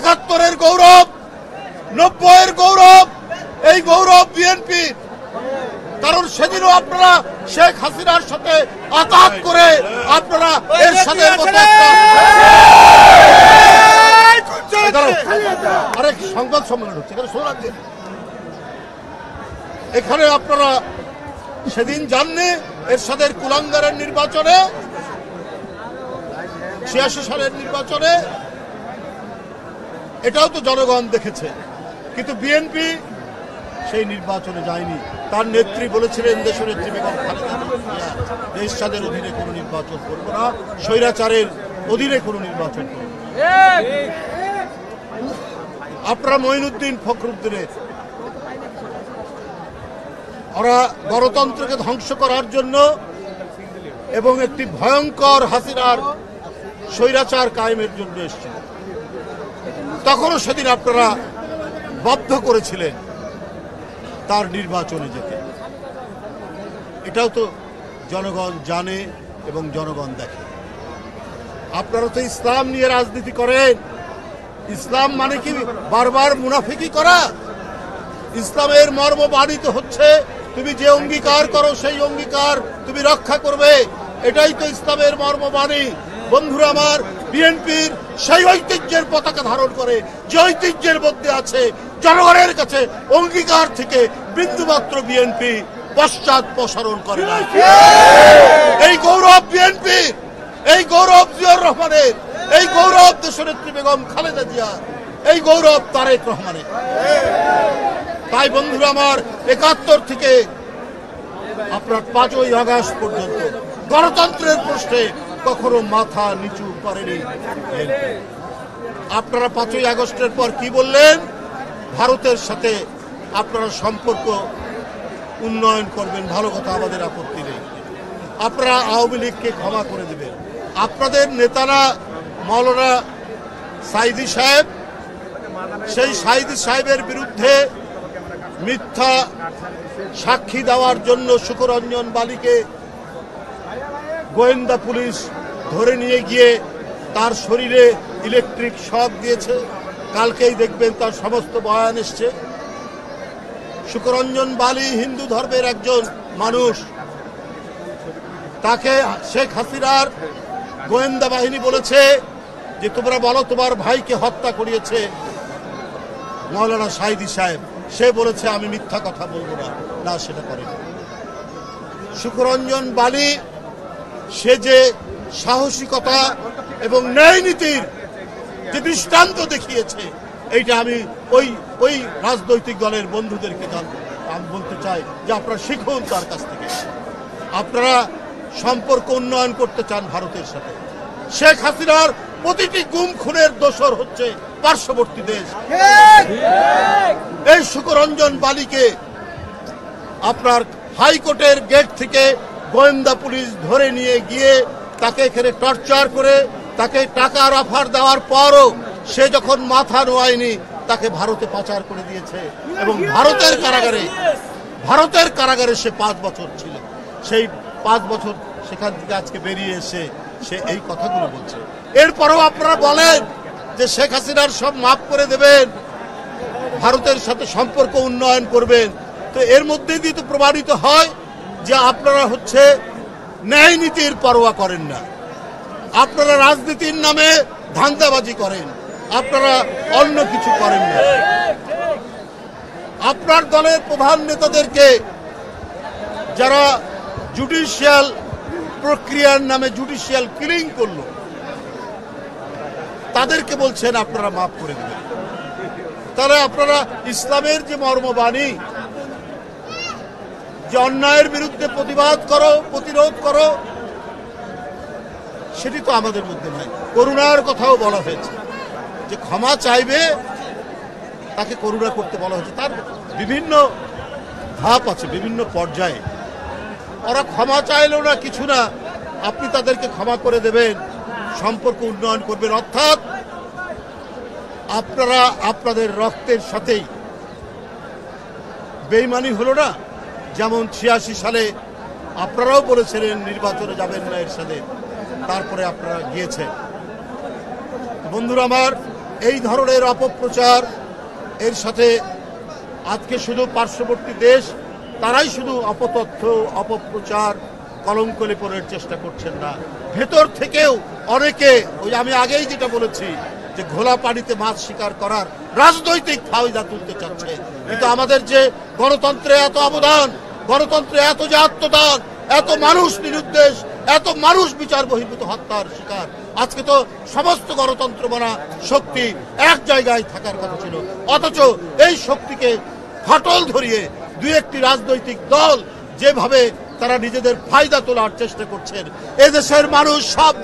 71-এর গৌরব, 90-এর গৌরব, এই গৌরব বিএনপির। কারণ সেদিনও আপনারা শেখ হাসিনার সাথে আঘাত করে আপনারা এর সাথে আরেক সংবাদ সম্মেলন হচ্ছে এখানে শোনান। এখানে আপনারা সেদিন জাননি এরশাদের কুলাঙ্গারের নির্বাচনে, 86 সালের নির্বাচনে, এটাও তো জনগণ দেখেছে। কিন্তু বিএনপি সেই নির্বাচনে যায়নি। তার নেত্রী বলেছিলেন, দেশনেত্রী বেগম খালেদা জিয়া, এরশাদের অধীনে কোনো নির্বাচন করবো না, স্বৈরাচারের অধীনে কোনো নির্বাচন করবো। আপনারা মঈনুদ্দিন ফখরুদ্দিনের, ওরা গণতন্ত্রকে ধ্বংস করার জন্য এবং একটি ভয়ঙ্কর হাসিনার স্বৈরাচার কায়েমের জন্য এসেছিল। তখনও সেদিন আপনারা বাধ্য করেছিলেন তার নির্বাচনে যেতে। এটাও তো জনগণ জানে এবং জনগণ দেখে। আপনারা তো ইসলাম নিয়ে রাজনীতি করেন। ইসলাম মানে কি বারবার মুনাফিকি করা? ইসলামের মর্ম বাণিত হচ্ছে তুমি যে অঙ্গীকার করো সেই অঙ্গীকার তুমি রক্ষা করবে, এটাই তো ইসলামের মর্মবাণী। বন্ধুরা আমার, বিএনপির সেই ঐতিহ্যের পতাকা ধারণ করে, যে ঐতিহ্যের মধ্যে আছে জনগণের কাছে অঙ্গীকার থেকে বিন্দুমাত্র বিএনপি পশ্চাৎপসরণ করে না। এই গৌরব বিএনপির, এই গৌরব জিয়াউর রহমানের, এই গৌরব দেশনেত্রী বেগম খালেদা জিয়ার, এই গৌরব তারেক রহমানের। তাই বন্ধুরা আমার, 71 থেকে আপনার 5ই আগস্ট পর্যন্ত গণতন্ত্রের প্রশ্নে কখনো মাথা নিচু করেনি। আপনারা 5ই আগস্টের পর কি বললেন? ভারতের সাথে আপনারা সম্পর্ক উন্নয়ন করবেন, ভালো কথা, আমাদের আপত্তি নেই। আপনারা আওয়ামী লীগকে ক্ষমা করে দেবেন। আপনাদের নেতারা মৌলানা সাইদি সাহেব, সেই সাইদি সাহেবের বিরুদ্ধে মিথ্যা সাক্ষী দেওয়ার জন্য শুকরঞ্জন বালিকে গোয়েন্দা পুলিশ ধরে নিয়ে গিয়ে তার শরীরে ইলেকট্রিক শক দিয়েছে। কালকেই দেখবেন তার সমস্ত বয়ান এসছে। শুকরঞ্জন বালি হিন্দু ধর্মের একজন মানুষ, তাকে শেখ হাসিনার গোয়েন্দা বাহিনী বলেছে যে তোমরা বলো তোমার ভাইকে হত্যা করিয়েছে মৌলানা সাইদি সাহেব। সে বলেছে আমি মিথ্যা কথা বলবো না, না সেটা করেনি। শুকরঞ্জন বালি সে যে সাহসিকতা এবং ন্যায় নীতির যে দৃষ্টান্ত দেখিয়েছে, এইটা আমি ওই রাজনৈতিক দলের বন্ধুদেরকে আমি বলতে চাই যে আপনারা শিখুন তার কাছ থেকে। আপনারা সম্পর্ক উন্নয়ন করতে চান ভারতের সাথে। শেখ হাসিনার প্রতিটি গুম খুনের দোষর হচ্ছে পার্শ্ববর্তী দেশ। এই শুকরঞ্জন বালিকে আপনার হাইকোর্টের গেট থেকে গোয়েন্দা পুলিশ ধরে নিয়ে গিয়ে তাকে এখানে টর্চার করে তাকে টাকার অফার দেওয়ার পরও সে যখন মাথা নোয়ায়নি তাকে ভারতে পাচার করে দিয়েছে এবং ভারতের কারাগারে সে 5 বছর ছিল। সেই 5 বছর সেখান থেকে আজকে বেরিয়ে এসে সে এই কথাগুলো বলছে। এরপরেও আপনারা বলেন যে শেখ হাসিনার সব মাফ করে দেবেন, ভারতের সাথে সম্পর্ক উন্নয়ন করবেন। তো এর মধ্যে দিয়ে তো প্রমাণিত হয় যে আপনারা হচ্ছে ন্যায় নীতির পরোয়া করেন না। আপনারা রাজনীতির নামে ধান্দাবাজি করেন, আপনারা অন্য কিছু করেন না। আপনার দলের প্রধান নেতাদেরকে যারা জুডিশিয়াল প্রক্রিয়ার নামে জুডিশিয়াল কিলিং করলো, তাদেরকে বলছেন আপনারা মাফ করে দেবেন। তাহলে আপনারা ইসলামের যে মর্মবাণী, যে অন্যায়ের বিরুদ্ধে প্রতিবাদ করো, প্রতিরোধ করো, সেটি তো আমাদের মধ্যে নাই। করুণার কথাও বলা হয়েছে যে ক্ষমা চাইবে, তাকে করুণা করতে বলা হয়েছে। তার বিভিন্ন ধাপ আছে, বিভিন্ন পর্যায়ে। ওরা ক্ষমা চাইলেও না কিছু না, আপনি তাদেরকে ক্ষমা করে দেবেন, সম্পর্ক উন্নয়ন করবেন। অর্থাৎ আপনারা আপনাদের রক্তের সাথেই বেইমানি হলো না। যেমন 86 সালে আপনারাও বলেছিলেন নির্বাচনে যাবেন না এর সাথে, তারপরে আপনারা গিয়েছেন। বন্ধুরা আমার, এই ধরনের অপপ্রচার এর সাথে আজকে শুধু পার্শ্ববর্তী দেশ তারাই শুধু অপতথ্য অপপ্রচার কলঙ্ক লেপনের চেষ্টা করছেন না, ভেতর থেকেও অনেকে ওই আমি আগেই যেটা বলেছি যে ঘোলা পানিতে মাছ শিকার করার রাজনৈতিক ফায়দা তুলতে চাচ্ছে। কিন্তু আমাদের যে গণতন্ত্রে এত অবদান, গণতন্ত্রে এত যে আত্মদান, এত মানুষ নিরুদ্দেশ, এত মানুষ বিচার বহির্ভূত হত্যার শিকার, আজকে তো সমস্ত গণতন্ত্র বনা শক্তি এক জায়গায় থাকার কথা ছিল, অথচ এই শক্তিকে ফাটল ধরিয়ে দুই একটি রাজনৈতিক দল যেভাবে তারা নিজেদের ফায়দা তোলার চেষ্টা করছেন, এদেশের মানুষ সব